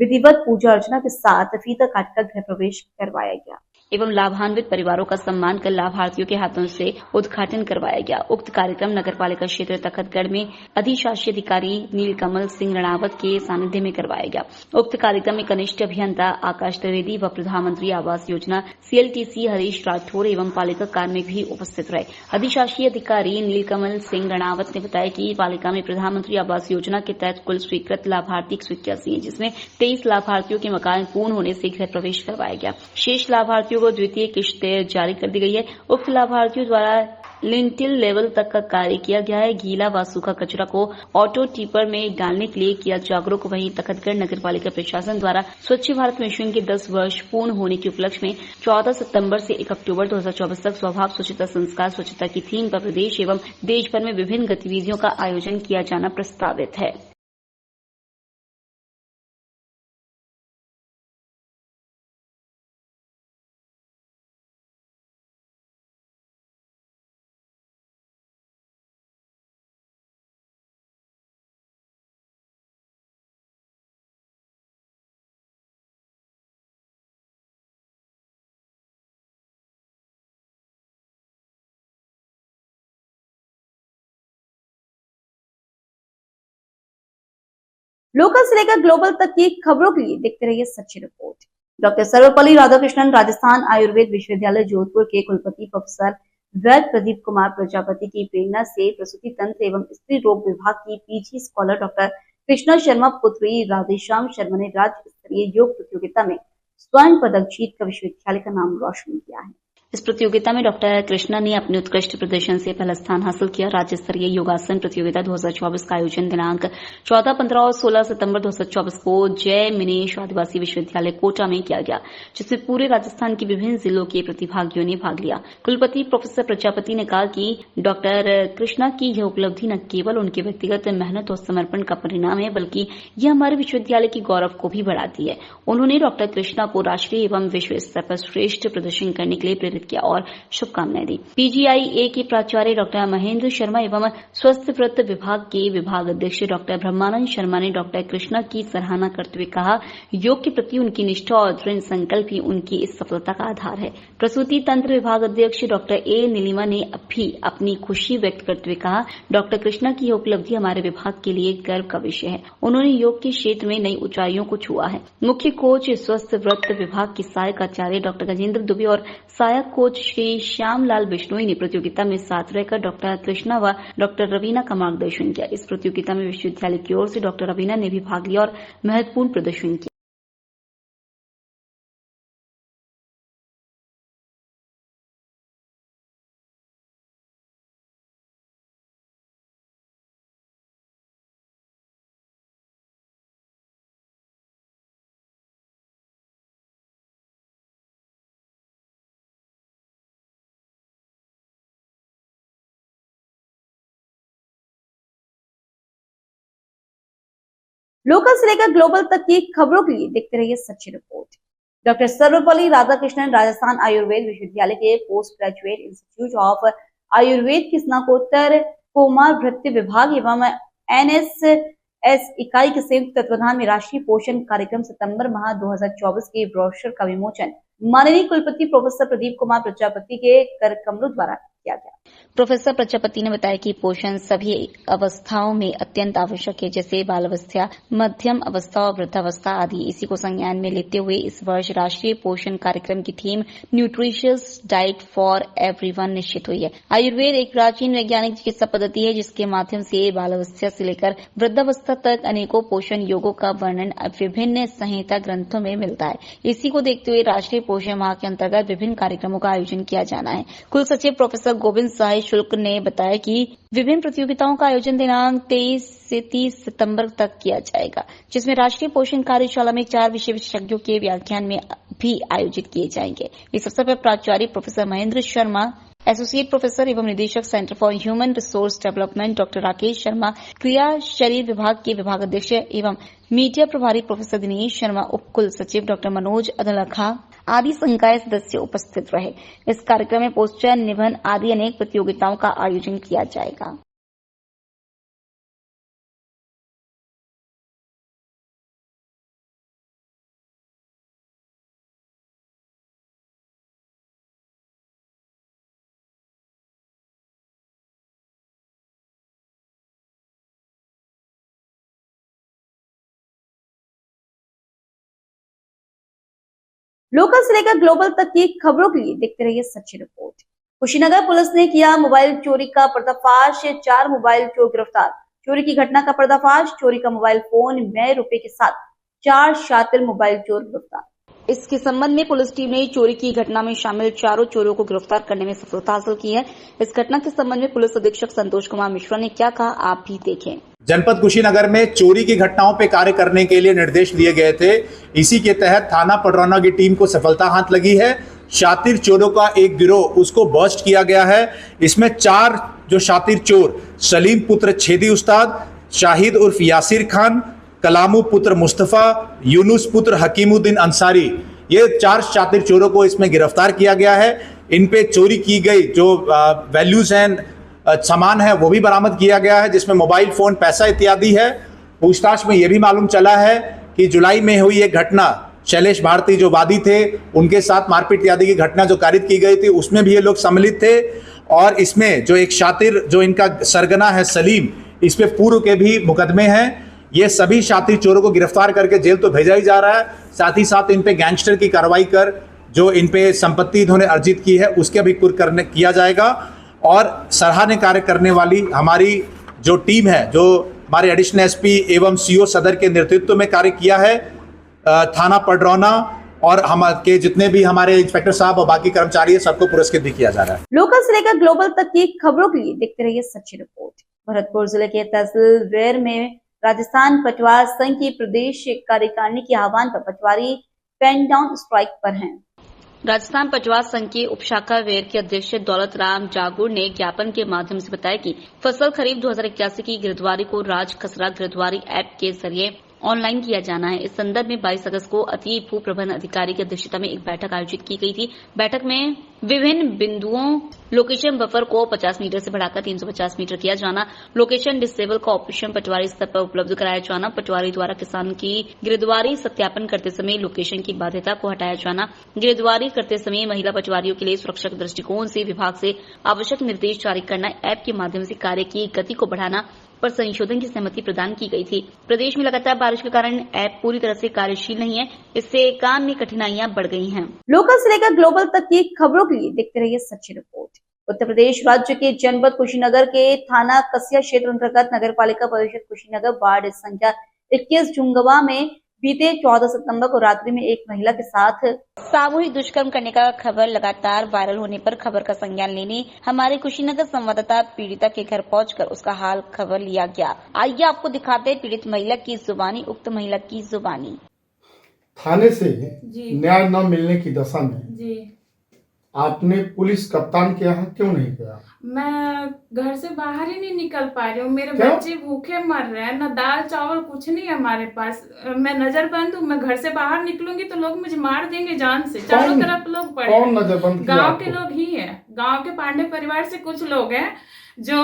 विधिवत पूजा अर्चना के साथ फीता काटकर गृह प्रवेश करवाया गया एवं लाभान्वित परिवारों का सम्मान कर लाभार्थियों के हाथों से उद्घाटन करवाया गया। उक्त कार्यक्रम नगर पालिका क्षेत्र तखतगढ़ में अधिशासी अधिकारी नीलकमल सिंह रणावत के सानिध्य में करवाया गया। उक्त कार्यक्रम में कनिष्ठ अभियंता आकाश त्रिवेदी व प्रधानमंत्री आवास योजना CLTC हरीश राठौर एवं पालिका कार्मिक भी उपस्थित रहे। अधिशासी अधिकारी नीलकमल सिंह रणावत ने बताया कि पालिका में प्रधानमंत्री आवास योजना के तहत कुल स्वीकृत लाभार्थी 181 है, जिसमें 23 लाभार्थियों के मकान पूर्ण होने से गृह प्रवेश करवाया गया। शेष लाभार्थियों को द्वितीय किश्त जारी कर दी गई है। उक्त लाभार्थियों द्वारा लिंटिल लेवल तक का कार्य किया गया है। गीला व सूखा कचरा को ऑटो टिपर में डालने के लिए किया जागरूक। वहीं तखतगढ़ नगर पालिका प्रशासन द्वारा स्वच्छ भारत मिशन के 10 वर्ष पूर्ण होने के उपलक्ष्य में 14 सितंबर से 1 अक्टूबर 2024 तक स्वभाव स्वच्छता संस्कार स्वच्छता की थीम पर प्रदेश एवं देश भर में विभिन्न गतिविधियों का आयोजन किया जाना प्रस्तावित है। लोकल से लेकर ग्लोबल तक की खबरों के लिए देखते रहिए सच्ची रिपोर्ट। डॉक्टर सर्वपल्ली राधाकृष्णन राजस्थान आयुर्वेद विश्वविद्यालय जोधपुर के कुलपति प्रोफेसर वैद्य प्रदीप कुमार प्रजापति की प्रेरणा से प्रसूति तंत्र एवं स्त्री रोग विभाग की PG scholar doctor Krishna Sharma पुत्री राधेश्याम शर्मा ने राज्य स्तरीय योग प्रतियोगिता में स्वर्ण पदक जीतकर विश्वविद्यालय का नाम रोशन किया है। इस प्रतियोगिता में डॉक्टर कृष्णा ने अपने उत्कृष्ट प्रदर्शन से पहला स्थान हासिल किया। राज्य स्तरीय योगासन प्रतियोगिता 2024 का आयोजन दिनांक 14, 15 और 16 सितंबर 2024 को जय मिनेश आदिवासी विश्वविद्यालय कोटा में किया गया, जिसमें पूरे राजस्थान के विभिन्न जिलों के प्रतिभागियों ने भाग लिया। कुलपति प्रोफेसर प्रजापति ने कहा कि डॉक्टर कृष्णा की यह उपलब्धि न केवल उनके व्यक्तिगत मेहनत और समर्पण का परिणाम है, बल्कि यह हमारे विश्वविद्यालय के गौरव को भी बढ़ाती है। उन्होंने डॉक्टर कृष्णा को राष्ट्रीय एवं विश्व स्तर पर श्रेष्ठ प्रदर्शन करने के लिए प्रेरित प्रेरित किया और शुभकामनाएं दी। PGIA के प्राचार्य डॉक्टर महेंद्र शर्मा एवं स्वस्थ व्रत विभाग के विभाग अध्यक्ष डॉक्टर ब्रह्मानंद शर्मा ने डॉक्टर कृष्णा की सराहना करते हुए कहा, योग के प्रति उनकी निष्ठा और दृढ़ संकल्प ही उनकी इस सफलता का आधार है। प्रसूति तंत्र विभाग अध्यक्ष डॉक्टर A नीलिमा ने भी अपनी खुशी व्यक्त करते हुए कहा, डॉक्टर कृष्णा की यह उपलब्धि हमारे विभाग के लिए गर्व का विषय है। उन्होंने योग के क्षेत्र में नई ऊंचाइयों को छुआ है। मुख्य कोच स्वस्थ व्रत विभाग के सहायक आचार्य डॉक्टर गजेंद्र दुबे और सहायक कोच श्री श्यामलाल बिश्नोई ने प्रतियोगिता में साथ रहकर डॉक्टर कृष्णा व डॉक्टर रवीना का मार्गदर्शन किया। इस प्रतियोगिता में विश्वविद्यालय की ओर से डॉक्टर रवीना ने भी भाग लिया और महत्वपूर्ण प्रदर्शन किया। लोकल से लेकर ग्लोबल तक की खबरों के लिए देखते रहिए सच्ची रिपोर्ट। डॉक्टर सर्वपल्ली राधाकृष्णन राजस्थान आयुर्वेद विश्वविद्यालय के post graduate institute of Ayurveda के स्नातकोत्तर कोमार भृत्य विभाग एवं NSS इकाई के संयुक्त तत्वाधान में राष्ट्रीय पोषण कार्यक्रम सितंबर माह 2024 के ब्रोशर का विमोचन माननीय कुलपति प्रोफेसर प्रदीप कुमार प्रजापति के कर कमलों द्वारा किया गया। प्रोफेसर प्रजापति ने बताया कि पोषण सभी अवस्थाओं में अत्यंत आवश्यक है, जैसे बाल अवस्था, मध्यम अवस्था और वृद्धावस्था आदि। इसी को संज्ञान में लेते हुए इस वर्ष राष्ट्रीय पोषण कार्यक्रम की theme nutritious diet for everyone निश्चित हुई है। आयुर्वेद एक प्राचीन वैज्ञानिक चिकित्सा पद्धति है, जिसके माध्यम से बाल अवस्था से लेकर वृद्धावस्था तक अनेकों पोषण योगों का वर्णन विभिन्न संहिता ग्रंथों में मिलता है। इसी को देखते हुए राष्ट्रीय पोषण माह के अंतर्गत विभिन्न कार्यक्रमों का आयोजन किया जाना है। कुल सचिव प्रोफेसर गोविंद साहिब शुक्ल ने बताया कि विभिन्न प्रतियोगिताओं का आयोजन दिनांक 23 से 30 सितंबर तक किया जाएगा, जिसमें राष्ट्रीय पोषण कार्यशाला में 4 विषय विशेषज्ञों के व्याख्यान में भी आयोजित किए जाएंगे। इस अवसर पर प्राचार्य professor Mahendra Sharma, associate professor एवं निदेशक centre for human resource development doctor Rakesh Sharma, क्रिया शरीर विभाग के विभाग अध्यक्ष एवं मीडिया प्रभारी प्रोफेसर दिनेश शर्मा, उपकुल सचिव डॉक्टर मनोज अदलखा आदि संकाय सदस्य उपस्थित रहे। इस कार्यक्रम में पोस्टर, निबंध आदि अनेक प्रतियोगिताओं का आयोजन किया जाएगा। लोकल से लेकर ग्लोबल तक की खबरों के लिए देखते रहिए सच्ची रिपोर्ट। कुशीनगर पुलिस ने किया मोबाइल चोरी का पर्दाफाश, 4 मोबाइल चोर गिरफ्तार। चोरी की घटना का पर्दाफाश, चोरी का मोबाइल फोन में रुपए के साथ 4 शातिर मोबाइल चोर गिरफ्तार। इसके संबंध में पुलिस टीम ने चोरी की घटना में शामिल 4 चोरों को गिरफ्तार करने में सफलता हासिल की है। इस घटना के संबंध में पुलिस अधीक्षक संतोष कुमार मिश्रा ने क्या कहा, आप भी देखें। जनपद कुशीनगर में चोरी की घटनाओं पर कार्य करने के लिए निर्देश दिए गए थे। इसी के तहत थाना पडरौना की टीम को सफलता हाथ लगी है। शातिर चोरों का एक गिरोह उसको बस्ट किया गया है। इसमें 4 जो शातिर चोर, सलीम पुत्र छेदी उस्ताद, शाहिद उर्फ यासिर खान, कलामू पुत्र मुस्तफा, यूनुस पुत्र हकीमुद्दीन अंसारी, ये 4 शातिर चोरों को इसमें गिरफ्तार किया गया है। इन पे चोरी की गई जो वैल्यूज हैं, सामान है, वो भी बरामद किया गया है, जिसमें मोबाइल फोन, पैसा इत्यादि है। पूछताछ में यह भी मालूम चला है कि जुलाई में हुई एक घटना, शैलेश भारती जो वादी थे, उनके साथ मारपीट इत्यादि की घटना जो कारित की गई थी, उसमें भी ये लोग सम्मिलित थे। और इसमें जो एक शातिर जो इनका सरगना है सलीम, इस पे पूर्व के भी मुकदमे हैं। ये सभी शातिर चोरों को गिरफ्तार करके जेल तो भेजा ही जा रहा है, साथ ही साथ इन पे गैंगस्टर की कार्रवाई कर जो इन पे संपत्ति इन्होंने अर्जित की है उसके भी कुर्क किया जाएगा। और सराहनीय कार्य करने वाली हमारी जो टीम है, जो हमारे एडिशनल एसपी एवं सीओ सदर के नेतृत्व में कार्य किया है, थाना पडरौना और हमारे जितने भी हमारे इंस्पेक्टर साहब और बाकी कर्मचारी है, सबको पुरस्कृत भी किया जा रहा है। लोकल से लेकर ग्लोबल तक की खबरों के लिए देखते रहिए सच्ची रिपोर्ट। भरतपुर जिले के तहसील वेर में राजस्थान पटवार संघ की प्रदेश कार्यकारिणी के आह्वान पर पटवारी पेन डाउन स्ट्राइक पर हैं। राजस्थान पटवार संघ के उपशाखा वेर के अध्यक्ष दौलत राम जागुर ने ज्ञापन के माध्यम से बताया कि फसल खरीफ 2081 की गिरदावरी को राज खसरा गिरदावरी ऐप के जरिए ऑनलाइन किया जाना है। इस संदर्भ में 22 अगस्त को अति भू प्रबंध अधिकारी की अध्यक्षता में एक बैठक आयोजित की गई थी। बैठक में विभिन्न बिंदुओं लोकेशन बफर को 50 मीटर से बढ़ाकर 350 मीटर किया जाना, लोकेशन डिसेबल का ऑप्शन पटवारी स्तर पर उपलब्ध कराया जाना, पटवारी द्वारा किसान की गिरदवारी सत्यापन करते समय लोकेशन की बाध्यता को हटाया जाना, गिरदवारी करते समय महिला पटवारियों के लिए सुरक्षा के दृष्टिकोण से विभाग से आवश्यक निर्देश जारी करना, ऐप के माध्यम से कार्य की गति को बढ़ाना पर संशोधन की सहमति प्रदान की गई थी। प्रदेश में लगातार बारिश के कारण ऐप पूरी तरह से कार्यशील नहीं है, इससे काम में कठिनाइयां बढ़ गई हैं। लोकल से लेकर ग्लोबल तक की खबरों के लिए देखते रहिए सच्ची रिपोर्ट। उत्तर प्रदेश राज्य के जनपद कुशीनगर के थाना कसिया क्षेत्र अंतर्गत नगर पालिका परिषद कुशीनगर वार्ड संख्या 21 जुंगवा में बीते 14 सितंबर को रात्रि में एक महिला के साथ सामूहिक दुष्कर्म करने का खबर लगातार वायरल होने पर खबर का संज्ञान लेने हमारे कुशीनगर संवाददाता पीड़िता के घर पहुंचकर उसका हाल खबर लिया गया। आइए आपको दिखाते हैं पीड़ित महिला की जुबानी। उक्त महिला की जुबानी। थाने से न्याय न मिलने की दशा में आपने पुलिस कप्तान के यहाँ क्यों नहीं गया? मैं घर से बाहर ही नहीं निकल पा रही हूँ। मेरे बच्चे भूखे मर रहे हैं, न दाल चावल कुछ नहीं है हमारे पास। मैं नजरबंद हूँ। मैं घर से बाहर निकलूंगी तो लोग मुझे मार देंगे जान से। चारों तरफ लोग पड़े। कौन नजरबंद? गांव के लोग ही है। गांव के पांडे परिवार से कुछ लोग हैं जो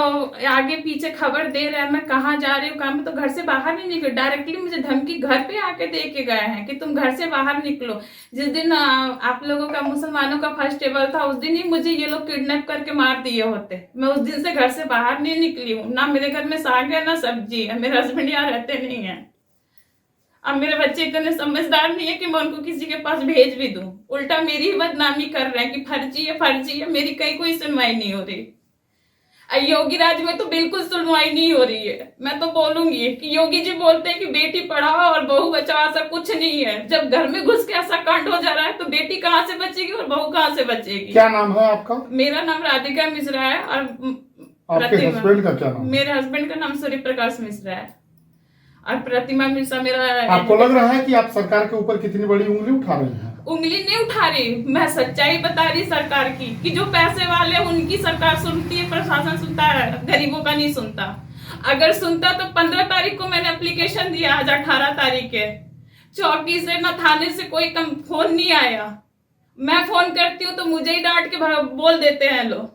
आगे पीछे खबर दे रहे हैं मैं कहाँ जा रही हूँ काम। तो घर से बाहर नहीं निकल, डायरेक्टली मुझे धमकी घर पे आके दे के गए हैं कि तुम घर से बाहर निकलो। जिस दिन आप लोगों का मुसलमानों का फेस्टिवल था उस दिन ही मुझे ये लोग किडनैप करके मार दिए होते। मैं उस दिन से घर से बाहर नहीं निकली हूँ। ना मेरे घर में साग है ना सब्जी है। मेरे हस्बैंड यहाँ रहते नहीं है। अब मेरे बच्चे इतने समझदार नहीं है कि मैं उनको किसी के पास भेज भी दूं। उल्टा मेरी ही बदनामी कर रहे हैं कि फर्जी है। मेरी कहीं कोई सुनवाई नहीं हो रही। योगी राज में तो बिल्कुल सुनवाई नहीं हो रही है। मैं तो बोलूंगी कि योगी जी बोलते हैं कि बेटी पढ़ाओ और बहू बचाओ, ऐसा कुछ नहीं है। जब घर में घुस के ऐसा कांड हो जा रहा है तो बेटी कहाँ से बचेगी और बहू कहाँ से बचेगी? क्या नाम है आपका? मेरा नाम राधिका मिश्रा है। और आपके हस्बैंड का क्या नाम? मेरे हस्बैंड का नाम सूर्य प्रकाश मिश्रा है और प्रतिमा मिश्रा मेरा। आपको लग रहा है कि आप सरकार के ऊपर कितनी बड़ी उंगली उठा रही हैं? उंगली नहीं उठा रही, मैं सच्चाई बता रही सरकार की कि जो पैसे वाले उनकी सरकार सुनती है, प्रशासन सुनता है, गरीबों का नहीं सुनता। अगर सुनता तो 15 तारीख को मैंने एप्लीकेशन दिया, आज 18 तारीख है। चौकी से ना थाने से कोई फोन नहीं आया। मैं फोन करती हूँ तो मुझे ही डांट के बोल देते हैं लोग।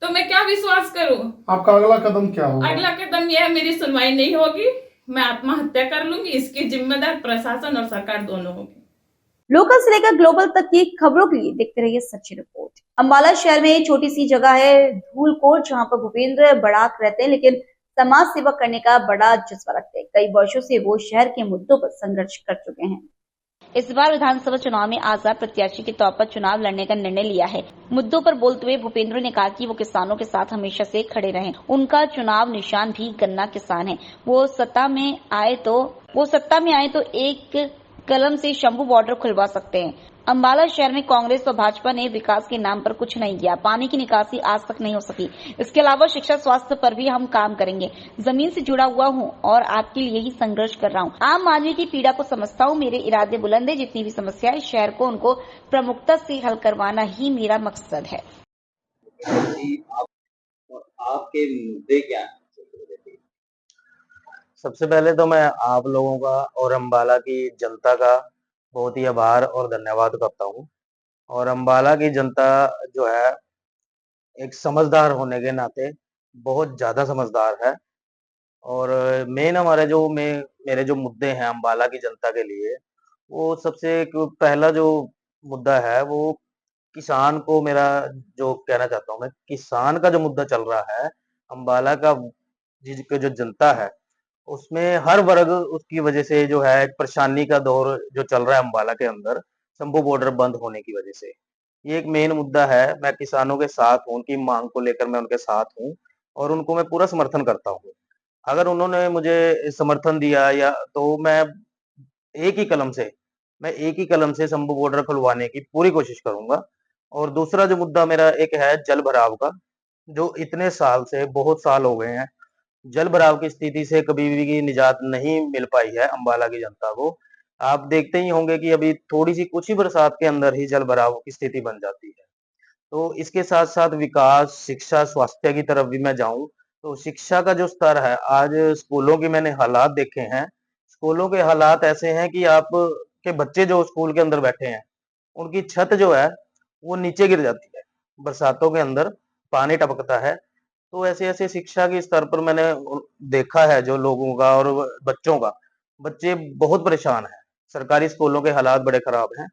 तो मैं क्या विश्वास करूं? आपका अगला कदम क्या होगा? अगला कदम यह है मेरी सुनवाई नहीं होगी, मैं आत्महत्या कर लूंगी। इसकी जिम्मेदार प्रशासन और सरकार दोनों होगी। लोकल से लेकर ग्लोबल तक की खबरों के लिए देखते रहिए सच्ची रिपोर्ट। अम्बाला शहर में एक छोटी सी जगह है धूलकोट, जहां पर भूपेंद्र बड़ाक रहते हैं, लेकिन समाज सेवा करने का बड़ा जज्बा रखते हैं। कई वर्षों से वो शहर के मुद्दों पर संघर्ष कर चुके हैं। इस बार विधानसभा चुनाव में आजाद प्रत्याशी के तौर पर चुनाव लड़ने का निर्णय लिया है। मुद्दों पर बोलते हुए भूपेंद्र ने कहा कि वो किसानों के साथ हमेशा से खड़े रहे। उनका चुनाव निशान भी गन्ना किसान है। वो सत्ता में आए तो एक कलम से शंभू बॉर्डर खुलवा सकते हैं। अम्बाला शहर में कांग्रेस और भाजपा ने विकास के नाम पर कुछ नहीं किया। पानी की निकासी आज तक नहीं हो सकी। इसके अलावा शिक्षा, स्वास्थ्य पर भी हम काम करेंगे। जमीन से जुड़ा हुआ हूं और आपके लिए ही संघर्ष कर रहा हूं। आम आदमी की पीड़ा को समझता हूं। मेरे इरादे बुलंद है। जितनी भी समस्या है शहर को उनको प्रमुखता से हल करवाना ही मेरा मकसद है। आपके मुद्दे क्या है? सबसे पहले तो मैं आप लोगों का और अम्बाला की जनता का बहुत ही आभार और धन्यवाद करता हूँ। और अम्बाला की जनता जो है एक समझदार होने के नाते बहुत ज़्यादा समझदार है। और मेन मेरे जो मुद्दे हैं अम्बाला की जनता के लिए, वो सबसे पहला जो मुद्दा है वो किसान को, मेरा जो कहना चाहता हूँ मैं, किसान का जो मुद्दा चल रहा है अम्बाला का, जिसकी जो जनता है उसमें हर वर्ग उसकी वजह से जो है एक परेशानी का दौर जो चल रहा है अम्बाला के अंदर, शंभू बॉर्डर बंद होने की वजह से। ये एक मेन मुद्दा है। मैं किसानों के साथ हूँ, उनकी मांग को लेकर मैं उनके साथ हूँ और उनको मैं पूरा समर्थन करता हूँ। अगर उन्होंने मुझे समर्थन दिया या तो मैं एक ही कलम से शंभू बॉर्डर खुलवाने की पूरी कोशिश करूंगा। और दूसरा जो मुद्दा मेरा एक है जल भराव का, जो इतने साल से, बहुत साल हो गए हैं, जल भराव की स्थिति से कभी भी निजात नहीं मिल पाई है अम्बाला की जनता को। आप देखते ही होंगे कि अभी थोड़ी सी कुछ ही बरसात के अंदर ही जल भराव की स्थिति बन जाती है। तो इसके साथ साथ विकास, शिक्षा, स्वास्थ्य की तरफ भी मैं जाऊं तो शिक्षा का जो स्तर है, आज स्कूलों की मैंने हालात देखे हैं स्कूलों के हालात ऐसे हैं कि आप के बच्चे जो स्कूल के अंदर बैठे हैं, उनकी छत जो है वो नीचे गिर जाती है। बरसातों के अंदर पानी टपकता है। तो ऐसे-ऐसे शिक्षा के स्तर पर मैंने देखा है जो लोगों का और बच्चों का, बच्चे बहुत परेशान हैं। सरकारी स्कूलों के हालात बड़े खराब हैं।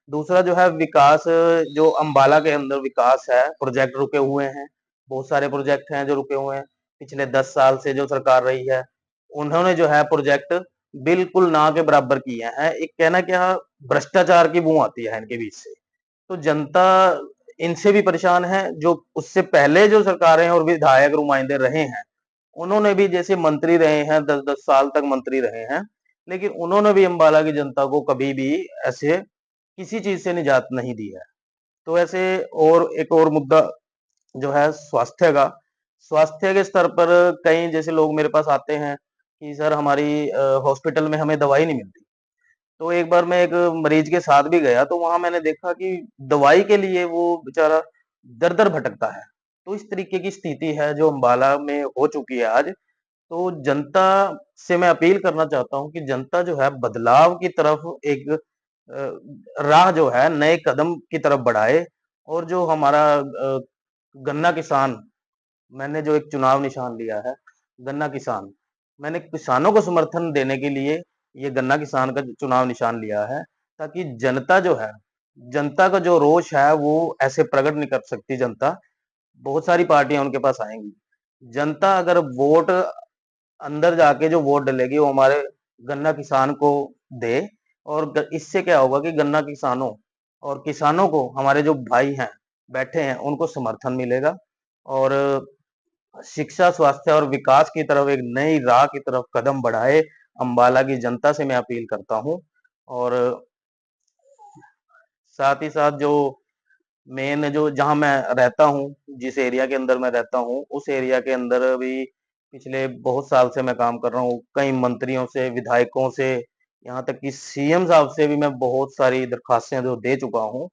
दूसरा जो है विकास, जो अम्बाला के अंदर विकास है, प्रोजेक्ट रुके हुए हैं। बहुत सारे प्रोजेक्ट हैं जो रुके हुए हैं। पिछले 10 साल से जो सरकार रही है, उन्होंने जो है प्रोजेक्ट बिल्कुल ना के बराबर किए हैं। एक कहना क्या भ्रष्टाचार की बू आती है इनके बीच से। तो जनता इनसे भी परेशान है। जो उससे पहले जो सरकारें और विधायक नुमाइंदे रहे हैं, उन्होंने भी जैसे मंत्री रहे हैं, 10-10 साल तक मंत्री रहे हैं, लेकिन उन्होंने भी अम्बाला की जनता को कभी भी ऐसे किसी चीज से निजात नहीं दी है। तो ऐसे और एक और मुद्दा जो है स्वास्थ्य का, स्वास्थ्य के स्तर पर कई जैसे लोग मेरे पास आते हैं कि सर हमारी हॉस्पिटल में हमें दवाई नहीं मिलती। तो एक बार मैं एक मरीज के साथ भी गया तो वहां मैंने देखा कि दवाई के लिए वो बेचारा दर-दर भटकता है। तो इस तरीके की स्थिति है जो अम्बाला में हो चुकी है आज। तो जनता से मैं अपील करना चाहता हूँ कि जनता जो है बदलाव की तरफ एक राह जो है नए कदम की तरफ बढ़ाए। और जो हमारा गन्ना किसान, मैंने जो एक चुनाव निशान लिया है, गन्ना किसान, मैंने किसानों को समर्थन देने के लिए ये गन्ना किसान का चुनाव निशान लिया है, ताकि जनता जो है, जनता का जो रोष है वो ऐसे प्रकट नहीं कर सकती जनता। बहुत सारी पार्टियां उनके पास आएंगी। जनता अगर वोट अंदर जाके जो वोट डलेगी वो हमारे गन्ना किसान को दे। और इससे क्या होगा कि गन्ना किसानों और किसानों को, हमारे जो भाई हैं बैठे हैं, उनको समर्थन मिलेगा। और शिक्षा, स्वास्थ्य और विकास की तरफ एक नई राह की तरफ कदम बढ़ाए। अम्बाला की जनता से मैं अपील करता हूं। और साथ ही साथ जो मेन जो जहां मैं रहता हूं, जिस एरिया के अंदर मैं रहता हूं, उस एरिया के अंदर भी पिछले बहुत साल से मैं काम कर रहा हूं। कई मंत्रियों से, विधायकों से, यहाँ तक कि सीएम साहब से भी मैं बहुत सारी दरखास्तें जो दे चुका हूं,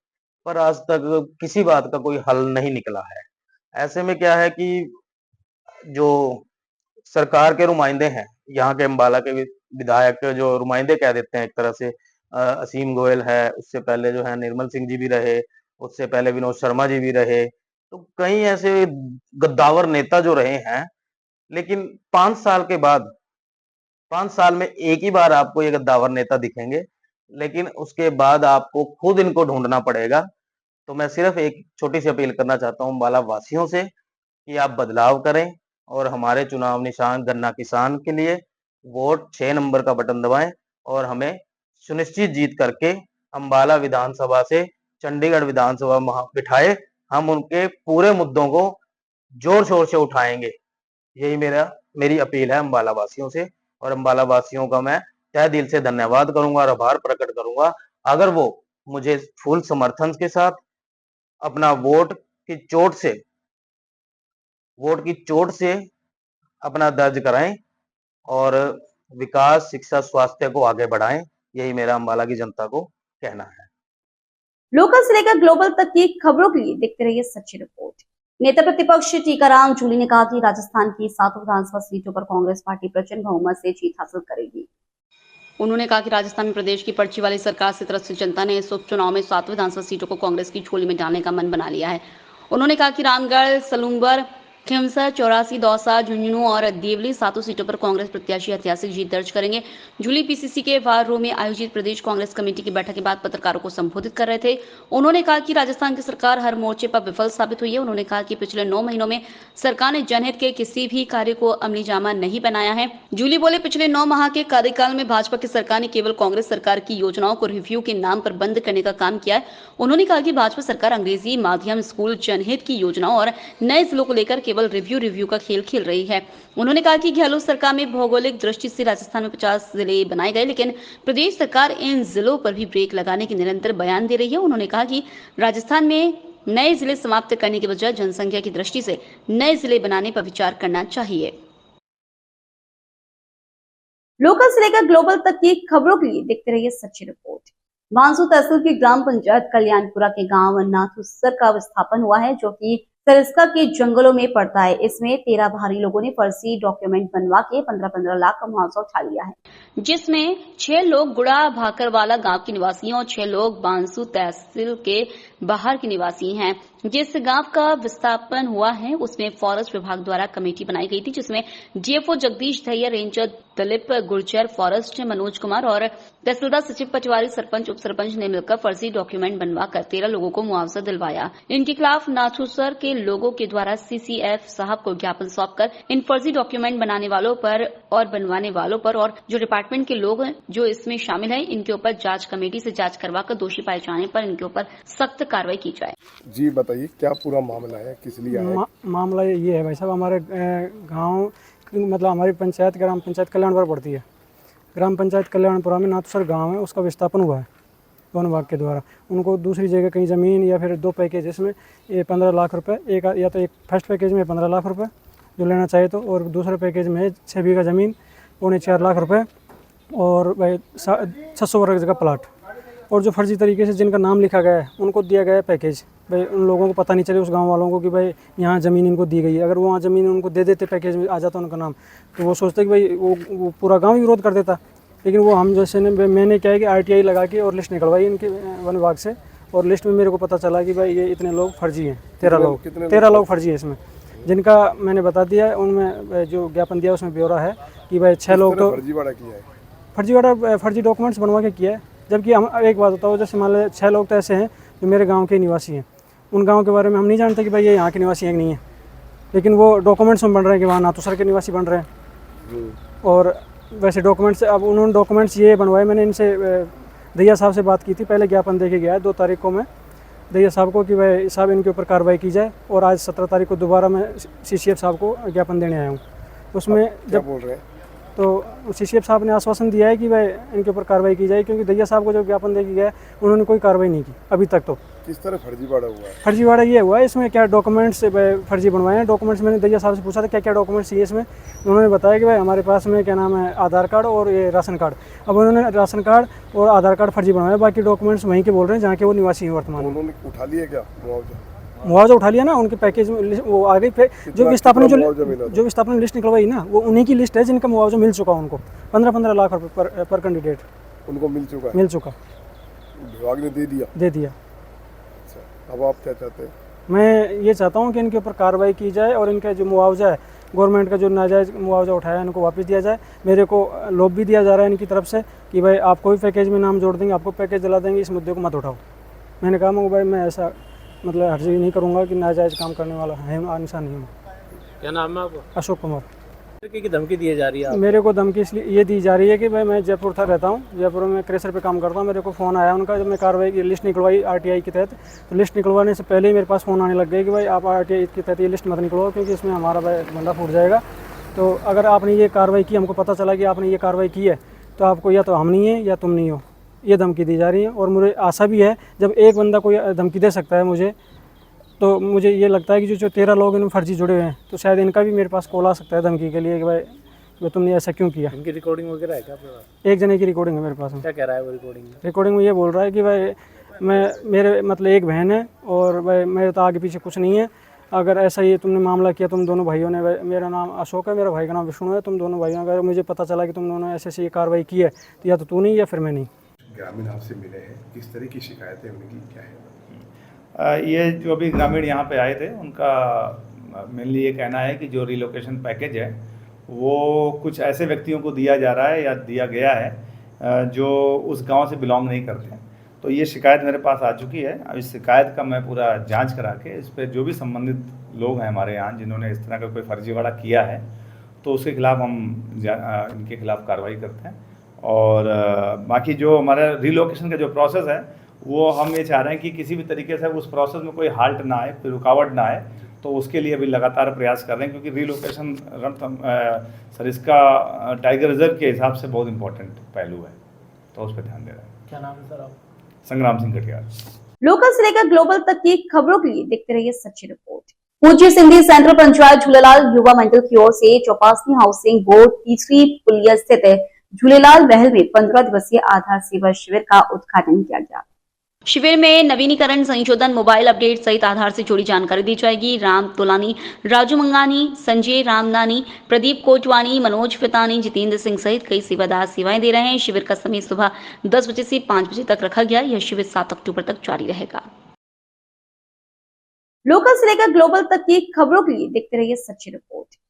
पर आज तक किसी बात का कोई हल नहीं निकला है। ऐसे में क्या है कि जो सरकार के नुमाइंदे हैं, यहाँ के अम्बाला के विधायक जो नुमाइंदे कह देते हैं एक तरह से, असीम गोयल है, उससे पहले जो है निर्मल सिंह जी भी रहे, उससे पहले विनोद शर्मा जी भी रहे। तो कई ऐसे गद्दावर नेता जो रहे हैं, लेकिन 5 साल के बाद, 5 साल में एक ही बार आपको ये गद्दावर नेता दिखेंगे, लेकिन उसके बाद आपको खुद इनको ढूंढना पड़ेगा। तो मैं सिर्फ एक छोटी सी अपील करना चाहता हूँ अम्बाला वासियों से कि आप बदलाव करें और हमारे चुनाव निशान गन्ना किसान के लिए वोट 6 नंबर का बटन दबाएं और हमें सुनिश्चित जीत करके अम्बाला विधानसभा से चंडीगढ़ विधानसभा बिठाए। हम उनके पूरे मुद्दों को जोर शोर से उठाएंगे। यही मेरी अपील है अम्बाला वासियों से। और अम्बाला वासियों का मैं तहे दिल से धन्यवाद करूंगा और आभार प्रकट करूंगा अगर वो मुझे फुल समर्थन के साथ अपना वोट की चोट से अपना दर्ज कराएं और विकास, शिक्षा, स्वास्थ्य को आगे बढ़ाएं। यही मेरा अम्बाला की जनता को कहना है। लोकल से लेकर ग्लोबल तक की खबरों के लिए देखते रहिए सच्ची रिपोर्ट। नेता प्रतिपक्ष टीकाराम जूली ने कहा कि राजस्थान की 7 विधानसभा सीटों पर कांग्रेस पार्टी प्रचंड बहुमत से जीत हासिल करेगी। उन्होंने कहा कि राजस्थान में प्रदेश की पर्ची वाली सरकार से त्रस्त जनता ने इस उपचुनाव में 7 विधानसभा सीटों को कांग्रेस की झोली में डालने का मन बना लिया है। उन्होंने कहा कि रामगढ़, सलूंबर, खिमसर, चौरासी, दौसा, झुंझुनू और देवली 7 सीटों पर कांग्रेस प्रत्याशी ऐतिहासिक जीत दर्ज करेंगे। जूली पीसीसी के वार रूम में आयोजित प्रदेश कांग्रेस कमेटी की बैठक के बाद पत्रकारों को संबोधित कर रहे थे। उन्होंने कहा कि राजस्थान की सरकार हर मोर्चे पर विफल साबित हुई है। उन्होंने कहा कि पिछले 9 महीनों में सरकार ने जनहित के किसी भी कार्य को अमलीजामा नहीं बनाया है। जूली बोले, पिछले 9 माह के कार्यकाल में भाजपा की सरकार ने केवल कांग्रेस सरकार की योजनाओं को रिव्यू के नाम पर बंद करने का काम किया है। उन्होंने कहा कि भाजपा सरकार अंग्रेजी माध्यम स्कूल, जनहित की योजनाओं और नए जिलों को लेकर केवल रिव्यू का खेल खेल रही है। उन्होंने कहा कि गहलोत सरकार में भौगोलिक दृष्टि से राजस्थान में 50 जिले बनाए गए, लेकिन प्रदेश सरकार इन जिलों पर भी ब्रेक लगाने के निरंतर बयान दे रही है। उन्होंने कहा कि राजस्थान में नए जिले समाप्त करने के बजाय जनसंख्या की दृष्टि से नए जिले बनाने पर विचार करना चाहिए। लोकल से लेकर ग्लोबल तक की खबरों के लिए देखते रहिए सच्ची रिपोर्ट। मानसू तहसील की ग्राम पंचायत कल्याणपुरा के गांव नाथुसर का विस्थापन हुआ है, जो कि सरिस्का के जंगलों में पड़ता है। इसमें 13 बाहरी लोगों ने फर्जी डॉक्यूमेंट बनवा के 15-15 लाख का मुआवजा उठा लिया है, जिसमें 6 लोग गुड़ा भाकरवाला गांव के निवासी हैं और 6 लोग बांसु तहसील के बाहर के निवासी हैं। जिस गांव का विस्थापन हुआ है उसमें फॉरेस्ट विभाग द्वारा कमेटी बनाई गई थी, जिसमें DFO Jagdish Dahiya, ranger Dilip Gurjar, forest Manoj Kumar और तहसीलदार सचिव पटवारी, सरपंच, उप सरपंच ने मिलकर फर्जी डॉक्यूमेंट बनवाकर 13 लोगों को मुआवजा दिलवाया। इनके खिलाफ नाथूसर के लोगों के द्वारा सीसीएफ साहब को ज्ञापन सौंपकर इन फर्जी डॉक्यूमेंट बनाने वालों पर और बनवाने वालों पर और जो डिपार्टमेंट के लोग जो इसमें शामिल हैं इनके ऊपर जांच कमेटी से जांच करवाकर दोषी पाए जाने पर इनके ऊपर सख्त कार्रवाई की जाए। जी बताइए, क्या पूरा मामला है, किस लिए आए? मामला ये है भाई साहब, हमारे गांव मतलब हमारी पंचायत ग्राम पंचायत कल्याणपुर पड़ती है। ग्राम पंचायत कल्याणपुरा में नाथूसर गांव है, उसका विस्थापन हुआ है वन विभाग के द्वारा। उनको दूसरी जगह कहीं ज़मीन या फिर 2 पैकेज, इसमें ये 15 लाख रुपए, एक या तो एक फर्स्ट पैकेज में 15 लाख रुपए जो लेना चाहिए तो, और दूसरे पैकेज में 6 बीघा ज़मीन 4.25 लाख रुपए और भाई 600 वर्ग का प्लाट। और जो फर्जी तरीके से जिनका नाम लिखा गया है उनको दिया गया है पैकेज। भाई उन लोगों को पता नहीं चले, उस गांव वालों को, कि भाई यहाँ ज़मीन इनको दी गई है। अगर वो वहाँ ज़मीन उनको दे देते, पैकेज में आ जाता उनका नाम, तो वो सोचते कि भाई वो पूरा गांव ही विरोध कर देता। लेकिन वो हम जैसे मैंने क्या है कि RTI लगा के और लिस्ट निकलवाई इनके वन विभाग से, और लिस्ट में मेरे को पता चला कि भाई ये इतने लोग फर्जी हैं। 13 लोग फर्जी हैं इसमें, जिनका मैंने बता दिया है। उनमें जो ज्ञापन दिया उसमें ब्यौरा है कि भाई 6 लोग तो फर्जी डॉक्यूमेंट्स बनवा के किया है। जबकि हम एक बात बताओ, जैसे मान लो 6 लोग तो ऐसे हैं जो मेरे गांव के निवासी हैं, उन गांव के बारे में हम नहीं जानते कि भाई ये यहाँ के निवासी हैं कि नहीं है, लेकिन वो डॉक्यूमेंट्स में बन रहे हैं कि वहाँ नाथूसर के निवासी बन रहे हैं। और वैसे डॉक्यूमेंट्स, अब उन्होंने डॉक्यूमेंट्स ये बनवाए, मैंने इनसे दहिया साहब से बात की थी, पहले ज्ञापन दे के गया है 2 तारीख को मैं दहिया साहब को कि भाई साहब इनके ऊपर कार्रवाई की जाए, और आज 17 तारीख को दोबारा मैं CCF साहब को ज्ञापन देने आया हूँ। उसमें क्या बोल रहे हैं? तो CCF साहब ने आश्वासन दिया है कि भाई इनके ऊपर कार्रवाई की जाए, क्योंकि दहिया साहब को जो ज्ञापन दे के गया उन्होंने कोई कार्रवाई नहीं की अभी तक। तो किस तरह फर्जीवाड़ा हुआ है? फर्जीवाड़ा ये हुआ है, इसमें क्या डॉक्यूमेंट्स फर्जी बनवाए हैं। डॉक्यूमेंट्स मैंने दहिया साहब से पूछा था क्या क्या डॉक्यूमेंट्स चाहिए इसमें, उन्होंने बताया कि भाई हमारे पास में क्या नाम है आधार कार्ड और ये राशन कार्ड। अब उन्होंने राशन कार्ड और आधार कार्ड फर्जी बनवाया, बाकी डॉक्यूमेंट्स वहीं के बोल रहे हैं जहाँ के वो निवासी हैं वर्तमान। उन्होंने उठा लिया क्या मुआवजा? उठा लिया ना, उनके पैकेज में वो आ गई। जो विस्थापन लिस्ट निकलवाई ना, वो उन्हीं की लिस्ट है जिनका मुआवजा मिल चुका उनको 15-15 लाख रुपए पर कैंडिडेट उनको मिल चुका। विभाग ने दे दिया। अब आप क्या चाहते हैं? मैं ये चाहता हूँ कि इनके ऊपर कार्रवाई की जाए और इनका जो मुआवजा है, गवर्नमेंट का जो नाजायज़ मुआवजा उठाया है, इनको वापस दिया जाए। मेरे को लोभ भी दिया जा रहा है इनकी तरफ से कि भाई आप कोई पैकेज में नाम जोड़ देंगे, आपको पैकेज दिला देंगे, इस मुद्दे को मत उठाओ। मैंने कहा भाई मैं ऐसा मतलब हर्जी नहीं करूँगा कि नाजायज़ काम करने वाला है इंसान नहीं हूँ। क्या नाम है आपका? अशोक कुमार। की धमकी दी जा रही है? मेरे को धमकी इसलिए ये दी जा रही है कि भाई मैं जयपुर रहता हूँ, जयपुर में क्रेशर पे काम करता हूँ। मेरे को फ़ोन आया उनका, जब मैं कार्रवाई की लिस्ट निकलवाई RTI के तहत, तो लिस्ट निकलवाने से पहले ही मेरे पास फ़ोन आने लग गया कि भाई आप RTI के तहत ये लिस्ट मत निकलवाओ, क्योंकि इसमें हमारा भाई बंदा फूट जाएगा। तो अगर आपने ये कार्रवाई की, हमको पता चला कि आपने ये कार्रवाई की है, तो आपको या तो हम नहीं है या तुम नहीं हो, ये धमकी दी जा रही है। और मुझे आशा भी है जब एक बंदा कोई धमकी दे सकता है मुझे, तो मुझे ये लगता है कि जो 13 लोग इनमें फर्जी जुड़े हुए हैं, तो शायद इनका भी मेरे पास कॉल आ सकता है धमकी के लिए कि भाई तुमने ऐसा क्यों किया। इनकी रिकॉर्डिंग वगैरह है क्या आपके पास? एक जने की रिकॉर्डिंग है मेरे पास। क्या कह रहा है वो रिकॉर्डिंग में ये बोल रहा है कि भाई मेरे मतलब एक बहन है और भाई मेरे तो आगे पीछे कुछ नहीं है। अगर ऐसा ही तुमने मामला किया, तुम दोनों भाइयों ने, मेरा नाम अशोक है, मेरा भाई का नाम विष्णु है, तुम दोनों भाइयों, अगर मुझे पता चला कि तुम दोनों ऐसे ये कार्रवाई की है, तो या तो तू नहीं या फिर मैं नहीं। ग्रामीण आपसे मिले हैं, किस तरह की शिकायतें उनकी क्या है? ये जो अभी ग्रामीण यहाँ पे आए थे, उनका मेनली ये कहना है कि जो रिलोकेशन पैकेज है वो कुछ ऐसे व्यक्तियों को दिया जा रहा है या दिया गया है जो उस गांव से बिलोंग नहीं करते हैं। तो ये शिकायत मेरे पास आ चुकी है। अब इस शिकायत का मैं पूरा जांच करा के इस पर जो भी संबंधित लोग हैं हमारे यहाँ जिन्होंने इस तरह का कोई फर्जीवाड़ा किया है, तो उसके खिलाफ हम इनके खिलाफ कार्रवाई करते हैं। और बाकी जो हमारा रिलोकेशन का जो प्रोसेस है, वो हम ये चाह रहे हैं कि किसी भी तरीके से उस प्रोसेस में कोई हाल्ट ना आए, कोई रुकावट ना आए। तो उसके लिए अभी लगातार प्रयास कर रहे हैं, क्योंकि रिलोकेशन सरिस्का टाइगर रिजर्व के हिसाब से बहुत इंपॉर्टेंट पहलू है, तो उस पर ध्यान दे रहे हैं। क्या नाम है सर आप? संग्राम सिंह कटियार। लोकल से लेकर ग्लोबल तक की खबरों के लिए देखते रहिए सच्ची रिपोर्ट। पूज्य सिंधी सेंट्रल पंचायत झूलेलाल युवा मंडल की ओर से चौपासनी हाउसिंग बोर्ड तीसरी पुलिया स्थित झूलेलाल महल में 15 दिवसीय आधार सेवा शिविर का उद्घाटन किया गया। शिविर में नवीनीकरण, संशोधन, मोबाइल अपडेट सहित आधार से जुड़ी जानकारी दी जाएगी। राम तोलानी, राजू मंगानी, संजय रामनानी, प्रदीप कोटवानी, मनोज फितानी, जितेंद्र सिंह सहित कई सेवादार सेवाएं दे रहे हैं। शिविर का समय सुबह 10 बजे से 5 बजे तक रखा गया। यह शिविर 7 अक्टूबर तक जारी रहेगा। लोकल से लेकर ग्लोबल तक की खबरों के लिए देखते रहिए सच्ची रिपोर्ट।